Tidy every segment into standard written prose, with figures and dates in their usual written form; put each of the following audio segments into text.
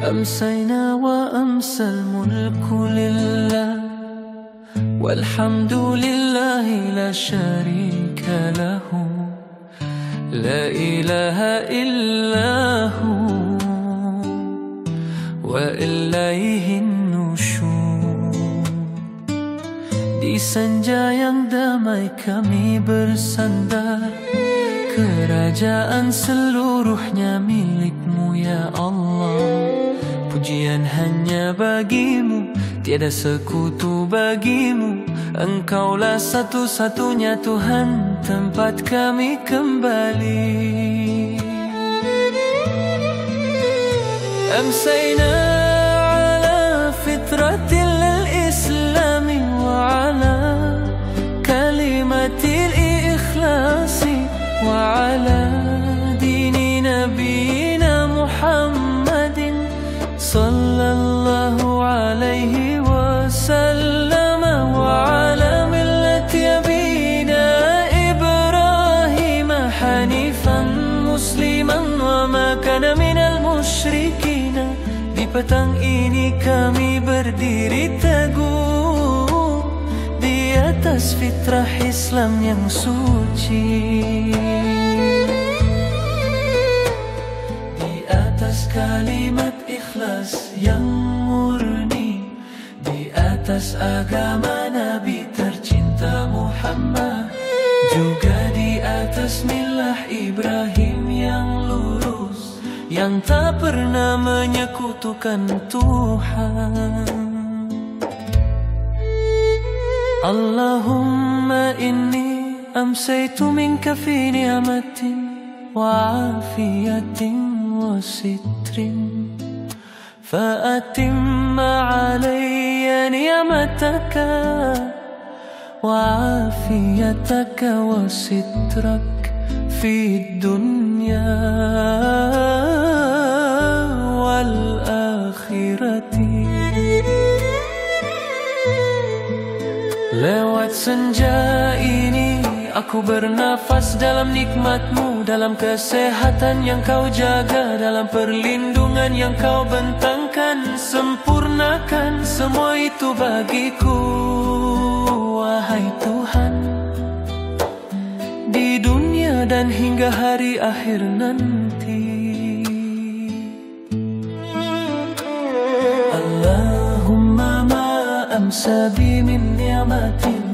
أمسينا وأمسى الملك لله والحمد لله لا شريك له لا إله إلا هو وإليه النشور. Di senja yang damai kami bersandar, kerajaan seluruhnya milik-Mu ya Allah. Pujian hanya bagi-Mu, tiada sekutu bagi-Mu. Engkaulah satu-satunya Tuhan, tempat kami kembali. Amsayna ala fitratil islami wa ala kalimatil ikhlasi wa ala dini nabiyina Muhammadin sallallahu alaihi wasallam wa ala millati abina Ibrahim hanifan musliman wa ma kana minal musyrikin. Di petang ini kami berdiri teguh di atas fitrah Islam yang suci, di atas kalimat ikhlas yang murni, di atas agama Nabi tercinta Muhammad, juga di atas milah Ibrahim yang lurus, yang tak pernah menyekutukan Tuhan. Allahumma inni amsaytu minka fi ni'matin wa afiyatin wa sitrin فأتم علي نعمتك وعافيتك وسترك في الدنيا والآخرة. Lewat senja ini aku bernafas dalam nikmat-Mu, dalam kesehatan yang Kau jaga, dalam perlindungan yang Kau bentangkan. Sempurnakan semua itu bagiku, wahai Tuhan, di dunia dan hingga hari akhir nanti. Allahumma ma amsa bi min ni'matin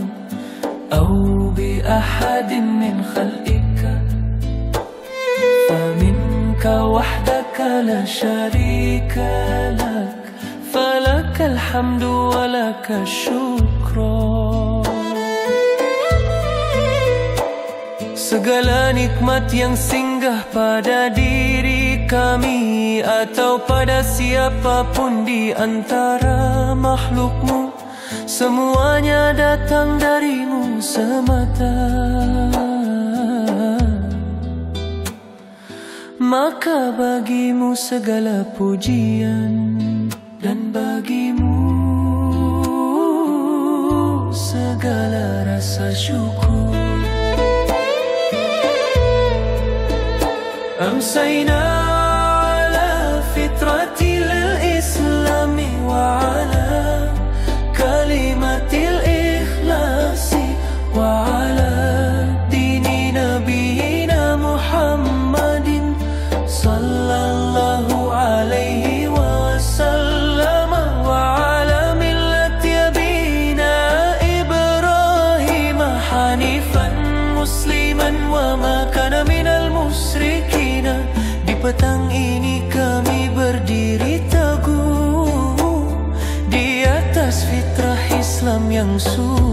أو بأحد من خلقك فمنك وحدك لا شريك لك فلك الحمد ولك الشكر. Segala nikmat yang singgah pada diri kami atau pada siapapun di antara makhluk-Mu, semuanya datang dari-Mu semata. Maka bagi-Mu segala pujian dan bagi-Mu segala rasa syukur. Amsayna ala fitratil islami wa ala kalimatil ikhlasi wa ala dini nabiyina Muhammadin sallallahu alaihi wasallam wa ala millati abina Ibrahim hanifan musliman wa ma kana minal musyrikin. Di petang ini kami berdiri teguh di atas fitrah Islam yang suci.